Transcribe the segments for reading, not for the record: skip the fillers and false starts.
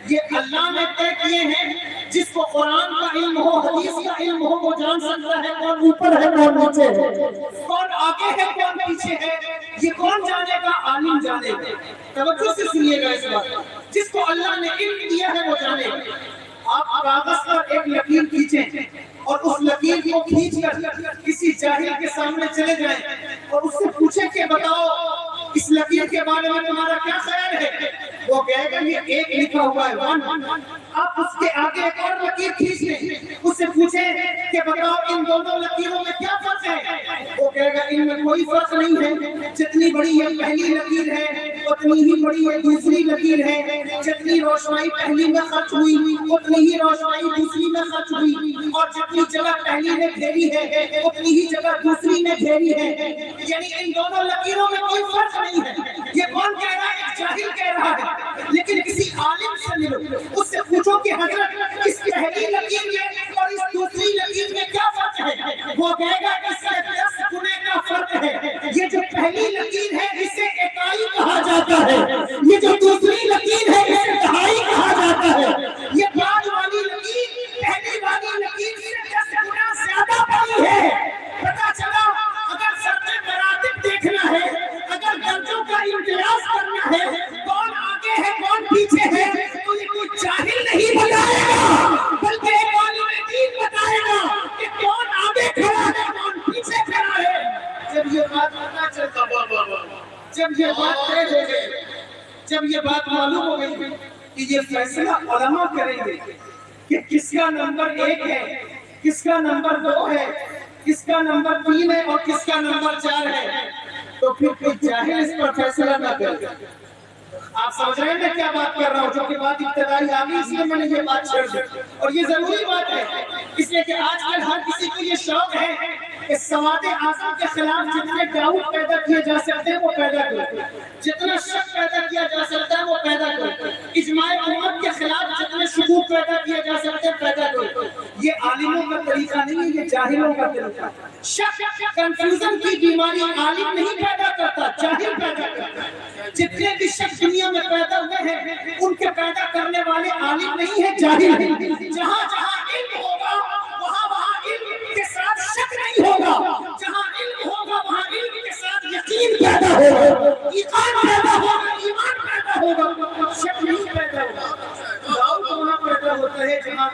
یہ اللہ نے طے کیے ہیں. جس کو قرآن کا علم ہو، حدیث کا علم ہو، وہ جان سکتا ہے کون اوپر ہے کون نیچے ہے، کون آگے ہے کون پیچھے ہے. یہ کون جانے گا؟ عالم جانے گا. توجہ سے سنیے گا اس بات. جس کو اللہ نے علم دیا ہے وہ جانے گا. آپ کاغذ پر ایک لکیر کھینچیں اور اس لکیر کو کھینچ کر کسی جاہل کے سامنے چلے جائیں اور اس سے پوچھیں کہ بتاؤ اس لکیر کے بارے میں تمہارا کیا خیال ہے. وہ کہے گا یہ ایک لکھا ہوا ہے 1. آپ اس کے آگے ایک اور لکیر کھینچ لیں، اس سے پوچھیں کہ بتاؤ ان دونوں لکیروں میں کیا فرق ہے. وہ کہے گا ان میں کوئی فرق نہیں ہے. جتنی بڑی یہ پہلی لکیر ہے اتنی ہی بڑی یہ دوسری لکیر ہے. جتنی روشنائی پہلی میں خرچ ہوئی اتنی ہی روشنائی دوسری میں خرچ ہوئی، اور جتنی جگہ پہلی نے گھیری ہے اتنی ہی جگہ دوسری نے گھیری ہے. یعنی ان دونوں لکیروں میں کوئی فرق نہیں ہے. یہ کون کہہ رہا ہے؟ ایک جاہل کہہ رہا ہے. لیکن کسی عالم سے ملو، اس سے پوچھو کہ حضرت اس پہلی لکیر میں اور اس دوسری لکیر میں کیا فرق ہے. وہ کہے گا اس سے 10 گنے کا فرق ہے. یہ جو پہلی لکیر ہے اسے اکائی کہا جاتا ہے، یہ جو دوسری لکیر ہے اسے دہائی کہا جاتا ہے. یہ بعد والی لکیر پہلی والی لکیر سے 10 گنا زیادہ بڑی ہے. پتا چلا اگر سب مراتب دیکھنا ہے، اگر درجوں کا امتیاز کرنا ہے، کون آگے ہے کون پیچھے ہے، تو یہ کوئی جاہل نہیں بتائے گا بلکہ ایک عالم دین بتائے گا کہ کون آگے کھڑا ہے کون پیچھے کھڑا ہے. جب یہ بات پتا چلتا، جب یہ بات طے ہو گئی، جب یہ بات معلوم ہو گئی کہ یہ فیصلہ علماء کریں گے کہ کس کا نمبر 1 ہے، کس کا نمبر 2 ہے، کس کا نمبر 3 ہے اور کس کا نمبر 4 ہے، تو پھر کوئی جاہل اس پر فیصلہ نہ کرے. آپ سمجھ رہے ہیں میں کیا بات کر رہا ہوں؟ جو کہ بات ابتدائی آ گئی اس لیے میں نے یہ بات چھیڑ دی، اور یہ ضروری بات ہے اس لیے کہ آج کل ہر کسی کو یہ شوق ہے کہ سواد اعظم کے خلاف جتنے ڈاؤٹ پیدا کیے جا سکتے ہیں وہ پیدا کریں، جتنا شک پیدا کیا جا سکتا ہے وہ پیدا کریں، اجماع امت کے خلاف جتنے شکوک پیدا کیے جا سکتے ہیں پیدا کریں. یہ عالموں کا طریقہ نہیں ہے، یہ جاہلوں کا طریقہ ہے. شک کنفیوژن کی بیماری عالم نہیں پیدا کرتا، جاہل پیدا کرتا ہے. جتنے بھی شک دنیا میں پیدا ہوئے ہیں ان کے پیدا کرنے والے عالم نہیں ہیں، جاہل ہیں. جہاں جہاں علم ہوگا وہاں علم کے ساتھ شک نہیں ہوگا. جہاں علم ہوگا وہاں علم کے ساتھ یقین پیدا ہوگا، ایمان پیدا ہوگا، ایمان پیدا ہوگا، شک نہیں پیدا ہوگا. ڈاؤٹ وہاں پیدا ہوتا ہے جہاں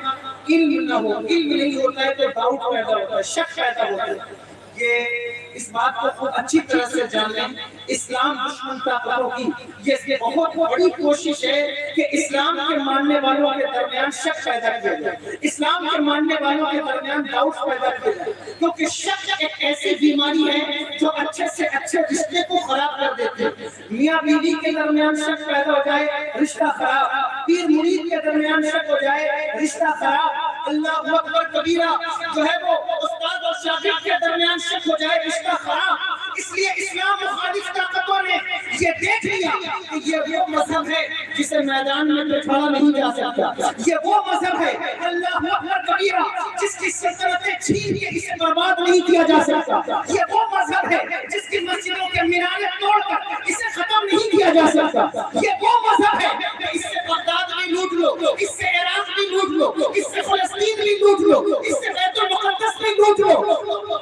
علم نہ ہو. علم نہیں ہوتا ہے تو ڈاؤٹ پیدا ہوتا ہے، شک پیدا ہوتا ہے. یہ اس بات کو خود اچھی طرح سے جان لیں. اسلام دشمن طاقتوں کی یہ بہت بڑی کوشش ہے کہ اسلام کے ماننے والوں کے درمیان شک پیدا کیا جائے، اسلام کے ماننے والوں کے درمیان ڈاؤٹ پیدا کیا جائے. کیونکہ شک ایک ایسی بیماری ہے جو اچھے سے اچھے رشتے کو خراب کر دیتی ہے. میاں بیوی کے درمیان شک پیدا ہو جائے رشتہ خراب، پیر مرید کے درمیان شک ہو جائے رشتہ خراب، اللہ اکبر کبیرہ جو ہے وہ استاد اور شاگرد کے درمیان شک ہو جائے رشتہ خراب. اس لیے اسلام مخالف طاقتوں نے یہ دیکھ لیا کہ یہ وہ مذہب ہے جسے میدان میں بٹھایا نہیں جا سکتا، یہ وہ مذہب ہے اللہ اکبر کبیرہ جس کی سلطنتیں چھین کے اسے برباد نہیں کیا جا سکتا، یہ وہ مذہب ہے جس کی مسجدوں کے مینارے توڑ کر اسے ختم نہیں کیا جا سکتا، یہ وہ مذہب ہے کہ اس سے بغداد بھی لوٹ لو، اس سے عراق بھی لوٹ لو، اس سے فلسطین بھی لوٹ لو، اس سے بیت المقدس بھی لوٹ لو.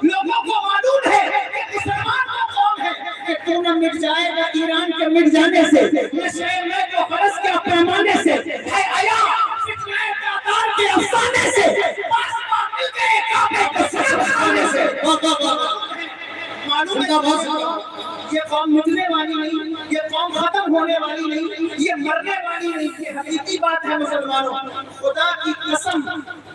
لوگوں کو معلوم ہے کہ مسلمان وہ قوم ہے کہ کیوں نہ مٹ جائے گا ایران کے مٹ جانے سے، نہ شہر میں جو غرض کے پیمانے سے ہے آیا فتنہ تعداد کے افسانے سے، پاس مل گئے کعبے کے سر بچانے سے. معلوم ہے یہ قوم مٹنے والی نہیں، یہ قوم ختم ہونے والی نہیں، یہ مرنے والی نہیں. یہ حقیقی بات ہے مسلمانوں. خدا کی قسم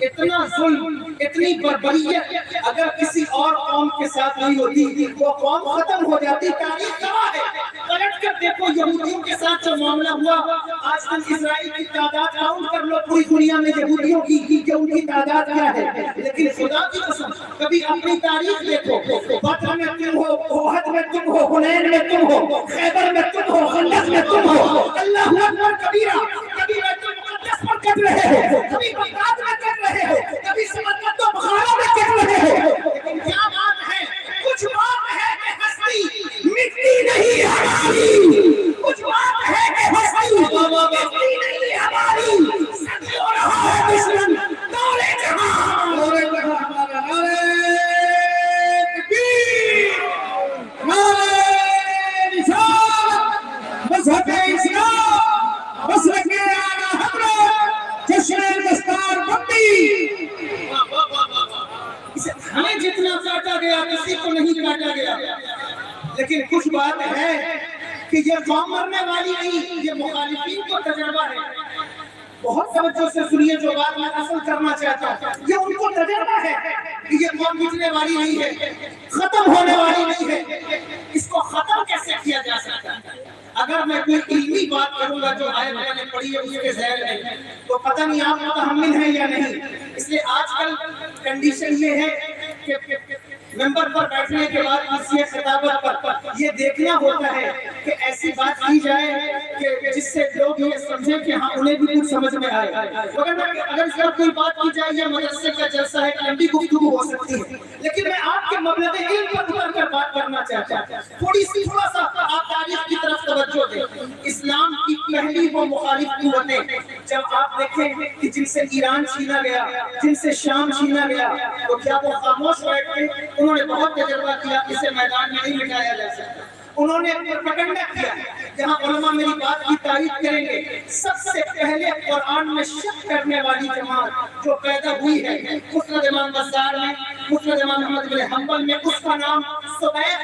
اتنا ظلم اتنی بربریت اگر کسی اور قوم کے ساتھ نہیں ہوتی وہ قوم ختم ہو جاتی. تاریخ گواہ ہے، پلٹ کر دیکھو یہودیوں کے ساتھ جو معاملہ ہوا. آج کل اسرائیل کی تعداد کاؤنٹ کر لو پوری دنیا میں یہودیوں کی کہ ان کی تعداد کیا ہے. لیکن خدا کی قسم کبھی اپنی تاریخ دیکھو، بدر میں تم ہو، احد میں تم ہو، حنین میں تم ہو، خیبر میں تم ہو، خندق میں تم ہو، اللہ اکبر کبیرہ. کبھی بیت المقدس پر کر رہے ہو، کبھی بغداد میں کر رہے ہو، کبھی سمرقند و بخارا میں کر رہے ہو. لیکن کیا بات ہے، کچھ بات ہے کہ ہستی مٹتی نہیں ہماری، کچھ بات ہے کہ ہستی مٹتی نہیں ہماری. یہ قوم مرنے والی نہیں، یہ مخالفین کو تجربہ ہے۔ بہت توجہ سے سنیے جو بات میں اصل کرنا چاہتا ہوں، یہ ان کو تجربہ ہے کہ یہ قوم مٹنے والی نہیں ہے، ختم ہونے والی نہیں ہے، اس کو ختم کیسے کیا جا سکتا ہے۔ اگر میں کوئی علمی بات کروں گا جو آیت میں نے پڑھی ہے اس کے ذیل میں، تو پتہ نہیں آپ متحمل ہیں یا نہیں۔ اس لیے آج کل کنڈیشن یہ ہے کہ ممبر پر بیٹھنے کے بعد کسی خطابت پر یہ دیکھنا ہوتا ہے کہ ایسی بات کی جائے کہ جس سے لوگ یہ سمجھیں کہ ہاں انہیں بھی کچھ سمجھ میں آئے۔ اگر اس طرح کوئی بات کی جائے، یہ مدرسے کا جلسہ ہے، لمبی گفتگو ہو سکتی ہے، لیکن میں آپ کے مبلغ علم پر اتر کر بات کرنا چاہتا ہوں۔ تھوڑا سا آپ تاریخ کی طرف توجہ دیں۔ اسلام کی پہلی وہ مخالف قوتیں جب آپ دیکھیں کہ جن سے ایران چھینا گیا، جن سے شام چھینا گیا، تو کیا وہ خاموش بیٹھ گئے؟ انہوں نے بہت تجربہ کیا، اسے میدان میں نہیں مٹایا جا سکتا۔ انہوں نے پروپیگنڈا کیا، جہاں علماء میری بات کی تعریف کریں گے۔ سب سے پہلے قرآن میں شک کرنے والی جماعت جو پیدا ہوئی ہے مسند امام بزار میں، مسند امام احمد بن حنبل میں، اس کا نام سبیع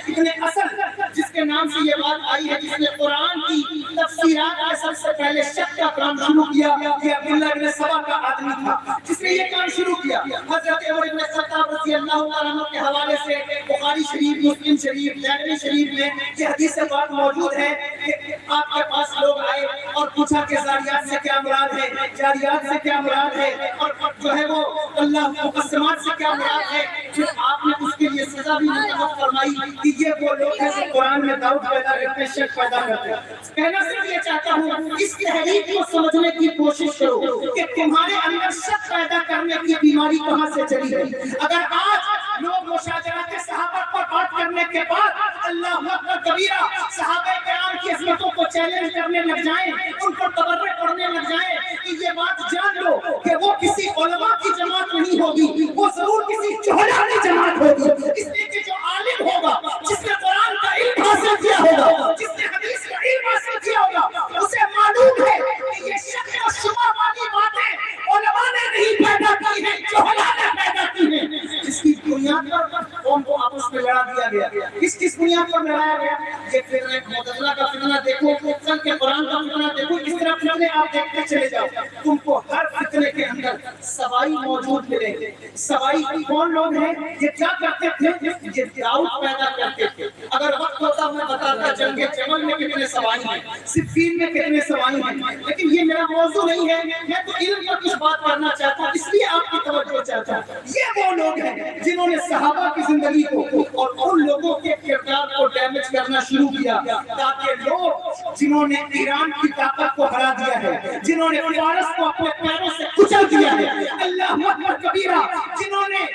ابن اسد، جس کے نام سے یہ بات آئی ہے، جس نے قرآن کی تفسیرات میں سب سے پہلے شک کا کام شروع کیا۔ یہ عبداللہ ابن سبا کا آدمی تھا جس نے یہ کام شروع کیا۔ حضرت عمر بن خطاب رضی اللہ عنہ کے حوالے سے بخاری شریف، مسلم شریف، دارمی شریف میں یہ حدیث سے بات موجود ہے کہ آپ کے پاس لوگ آئے اور پوچھا کہ زاریات سے کیا مراد ہے، جاریات سے کیا مراد ہے، اور جو ہے وہ اللہ مقسمات سے کیا مراد ہے۔ پھر آپ نے اس کے لیے سزا بھی منتخب فرمائی کہ یہ وہ لوگ ہیں جو قرآن میں ڈاؤٹ پیدا کرتے ہیں، شک پیدا کرتے ہیں۔ کہنا صرف یہ چاہتا ہوں، اس تحریک کو سمجھنے کی کوشش کرو کہ تمہارے اندر شک پیدا کرنے کی بیماری کہاں سے چلی ہے۔ اگر آج لوگ مشاجرات صحابہ پر بات کرنے کے بعد اللہ اکبر کبیرہ صحابہ کرام کی عظمتوں کو چیلنج کرنے لگ جائیں، ان پر تبرک کرنے لگ جائیں، کہ یہ بات جان لو کہ وہ کسی علماء کی جماعت نہیں ہوگی، وہ ضرور کسی چوہلا کی جماعت ہوگی۔ اس لیے کہ جو عالم ہوگا، جس نے قرآن کا علم حاصل کیا ہوگا، جس نے حدیث کا علم حاصل کیا ہوگا، اسے معلوم ہے کہ یہ شک و شبہ والی باتیں علماء نے نہیں پیدا کی ہیں، چوہلا نے پیدا کی ہیں، جس کی بنیاد پر قوم کو آپس میں لڑا دیا گیا۔ کس بنیاد پر لڑایا گیا؟ یہ فتنہ معتزلہ کا فتنہ دیکھو، کل کے قرآن کا فتنہ دیکھو، اس طرح فتنے آپ دیکھتے چلے جاؤ، تم کو ہر فتنے کے اندر سوائی موجود ملیں گے۔ سوائی کون لوگ ہیں؟ یہ کیا کرتے تھے؟ یہ ڈاؤٹ پیدا کرتے تھے۔ اگر وقت ہوتا میں بتاتا جنگ جمل میں کتنے سوائی ہیں، صفین میں کتنے سوائی ہیں، لیکن یہ میرا موضوع نہیں ہے، میں تو علم پر کچھ بات کرنا چاہتا ہوں، اس لیے آپ کی توجہ چاہتا ہوں۔ یہ وہ لوگ ہیں جنہوں نے صحابہ کی زندگی کو اور ان لوگوں کے کردار کو ڈیمیج کرنا شروع کیا، تاکہ لوگ جنہوں نے ایران کی طاقت کو ہرا دیا ہے، جنہوں نے فارس کو اپنے پیروں سے کچل دیا ہے، اللہ اکبر کبیرہ، جنہوں نے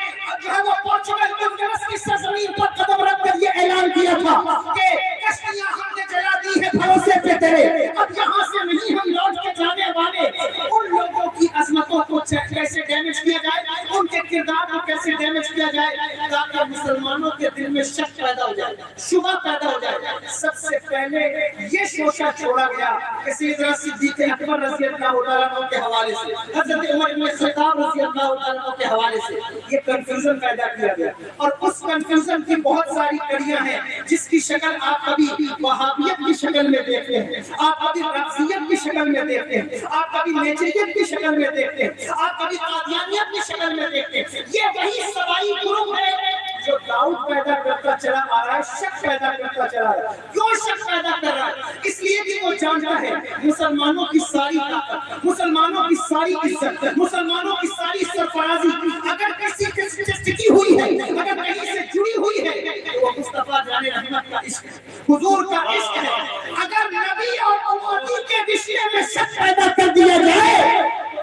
جو ہے وہ پورچگل کی سرزمین پر قدم رکھ کر یہ اعلان کیا تھا کہ کشتیاں ہم نے جلا دی ہے بھروسے پہ تیرے، اب یہاں سے نہیں ہم لوٹ کے جانے والے۔ ان لوگوں کی عظمتوں کو کیسے ڈیمیج کیا جائے، ان کے کردار کو کیسے ڈیمیج کیا جائے، تاکہ مسلمانوں کے دل میں شک پیدا ہو جائے، شبہ پیدا ہو جائے۔ سب سے پہلے یہ شوشہ چھوڑا گیا کہ سیدنا صدیق اکبر رضی اللہ عنہ کے حوالے سے، حضرت عمر بن خطاب رضی اللہ عنہ کے حوالے سے یہ کنفیوژن پیدا کیا گیا، اور اس کنفیوژن کی بہت ساری کڑیاں ہیں، جس کی شکل آپ کبھی وہابیت کی شکل میں دیکھتے ہیں، آپ کبھی رافضیت کی شکل میں دیکھتے ہیں، آپ کبھی نیچریت کی شکل میں دیکھتے ہیں، آپ کبھی قادیانیت کی شکل میں دیکھتے ہیں۔ یہ وہی سوائی گروپ ہے جو ڈاؤٹ پیدا کرتا چلا آ رہا ہے، شک پیدا کرتا چلا رہا ہے۔ کیوں شک پیدا کر رہا ہے؟ اس لیے کہ وہ جانتا ہے مسلمانوں کی ساری طاقت، مسلمانوں کی ساری عزت، مسلمانوں کی ساری سرفرازی اگر کسی سے ٹکی ہوئی ہے، اگر کہیں سے جڑی ہوئی ہے، تو وہ مصطفیٰ جان رحمت کا عشق ہے، حضور کا عشق ہے۔ اگر نبی اور امتی کے رشتے میں شک پیدا کر دیا جائے،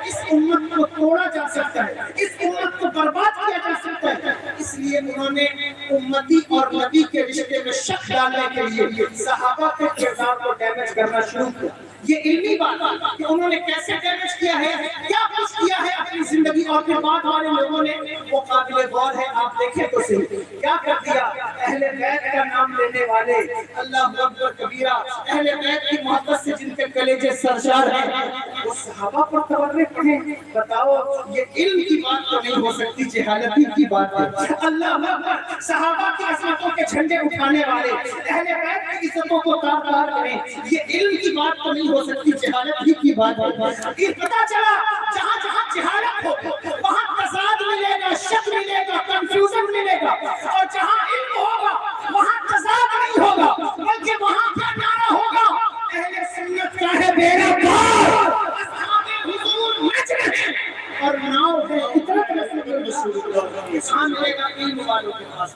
اس امت کو توڑا جا سکتا ہے، اس امت کو برباد کیا جا سکتا ہے۔ اس لیے انہوں نے امتی اور نبی کے رشتے میں شک ڈالنے کے لیے صحابہ کے کردار کو ڈیمیج کرنا شروع کیا۔ یہ علمی بات ہے کہ انہوں نے کیسے ڈیمیج کیا ہے، کیا کچھ کیا ہے اپنی زندگی، اور پھر بعد والے لوگوں نے، وہ قابل غور ہے، آپ دیکھیں تو صحیح کیا کر دیا۔ اہل بیت کا نام لینے والے، اللہ اکبر کبیرہ، اہل بیت کی محبت سے جن کے کلیجے سرشار ہیں، وہ صحابہ پر تبرک پڑھیں. بتاؤ یہ علم کی بات تو نہیں ہو سکتی, جہالتی کی بات ہے. اللہ اکبر, صحابہ کی عظمتوں کے جھنڈے اٹھانے والے اہل بیت کی عزتوں کو تار تار کریں, یہ علم کی بات تو نہیں ہو سکتی, جہالت ہی کی بات ہے. یہ پتہ چلا جہاں جہاں جہالت ہو وہاں تضاد ملے گا, شک ملے گا, کنفیوژن ملے گا, اور جہاں علم ہوگا وہاں تضاد نہیں ہوگا, بلکہ وہاں کیا نعرہ ہوگا, اہل سنت کا ہے بیڑا پار, اصحاب حضور نچ رہے اور مناؤ ہے. اتنا انسان ملے گا علم والوں کے پاس,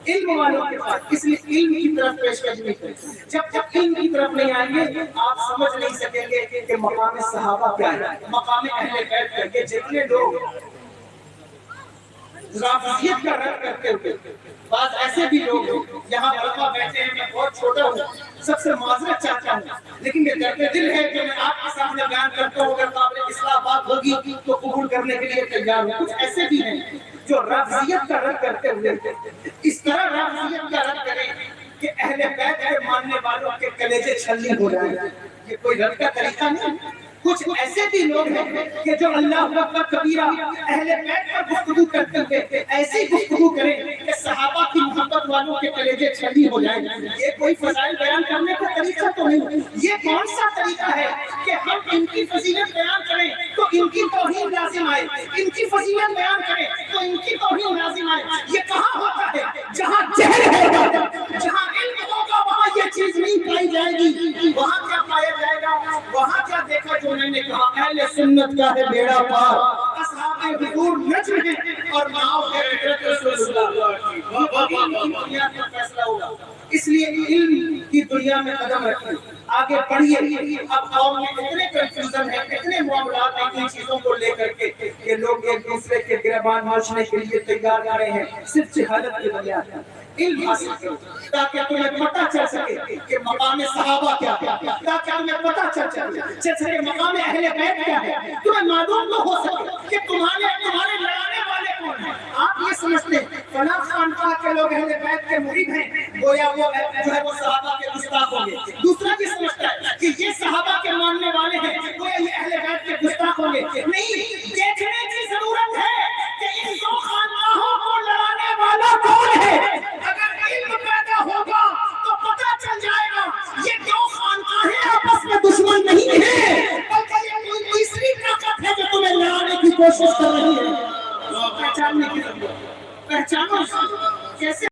علم والوں کے پاس. اس لیے علم کی طرف پیشکش نہیں کریں. جب تک علم کی طرف نہیں آئیں گے آپ سمجھ نہیں سکیں گے کہ مقام صحابہ کیا ہے, مقام اہل بیت کیا ہے. جتنے لوگ رافضیت کا رد کرتے ہوئے, بعض ایسے بھی لوگ یہاں علماء بیٹھے ہیں, میں بہت چھوٹا ہوں, سب سے معذرت چاہتا ہوں, لیکن یہ درد دل ہے کہ میں آپ کے سامنے بیان کرتا ہوں, اگر قابل اصلاح بات ہوگی تو قبول کرنے کے لیے تیار ہوں. کچھ ایسے بھی ہیں جو رافضیت کا رد کرتے ہوئے اس طرح رافضیت کا رد کریں کہ اہل بیت کے ماننے والوں کے کلیجے چھلنی ہو جائیں. یہ کوئی رد کا طریقہ نہیں. کچھ ایسے بھی لوگ ہیں کہ جو اللہ اکبر کبیرہ اہل بیت پر گفتگو کرتے ہوئے ایسی گفتگو کریں کہ صحابہ کی محبت والوں کے کلیجے چھلنی ہو جائیں. یہ کوئی فضائل بیان کرنے کا طریقہ تو نہیں. یہ کون سا طریقہ ہے کہ ہم ان کی فضیلت بیان کریں تو ان کی توہین لازم آئے, ان کی فضیلت بیان کریں تو ان کی توہین لازم آئے. یہ کہاں ہوتا ہے؟ جہاں جہل ہوگا, جہاں علم ہوگا وہاں یہ چیز نہیں پائی جائے گی. وہاں کیا پایا جائے گا؟ وہاں کیا دیکھا جو میں نے کہا, اہل سنت کا ہے بیڑا پار, اصحاب حضور نچ رہے اور معاو ہے فطرت رسول اللہ. دنیا کا فیصلہ ہوگا. اس لیے علم کی دنیا میں قدم رکھیں, آگے بڑھیے. اب قوم میں اتنے کنفیوژن ہے, اتنے معاملات ہیں ان چیزوں کو لے کر کے کہ لوگ ایک دوسرے کے گربان نوچنے کے لیے تیار کر رہے ہیں, صرف جہالت کی وجہ سے. علم حاصل کرو تاکہ تمہیں پتہ چل سکے کہ مقام صحابہ کیا ہے, تاکہ تمہیں پتہ چل سکے مقام اہل بیت کیا ہے. تمہیں معلوم نہ ہو سکے کہ تمہارے لڑانے والے کون ہیں. آپ یہ سمجھتے ہیں فلاں خانقاہ کے لوگ اہل بیت کے مرید ہیں, گویا وہ جو ہے وہ صحابہ کے گستاخ ہوں گے. دوسرا یہ سمجھتا ہے کہ یہ صحابہ کے ماننے والے ہیں, گویا یہ اہل بیت کے گستاخ ہوں گے. نہیں, دیکھنے کی ضرورت ہے کہ ان دو خانقاہوں کو لڑانے والا کون ہے. اگر علم پیدا ہوگا تو پتہ چل جائے گا یہ دو خانقاہیں آپس میں دشمن نہیں ہیں, بلکہ یہ کوئی تیسری طاقت ہے جو تمہیں لڑانے کی کوشش کر رہی ہے. پہچاننے کی ضرورت, پہچانو کیسے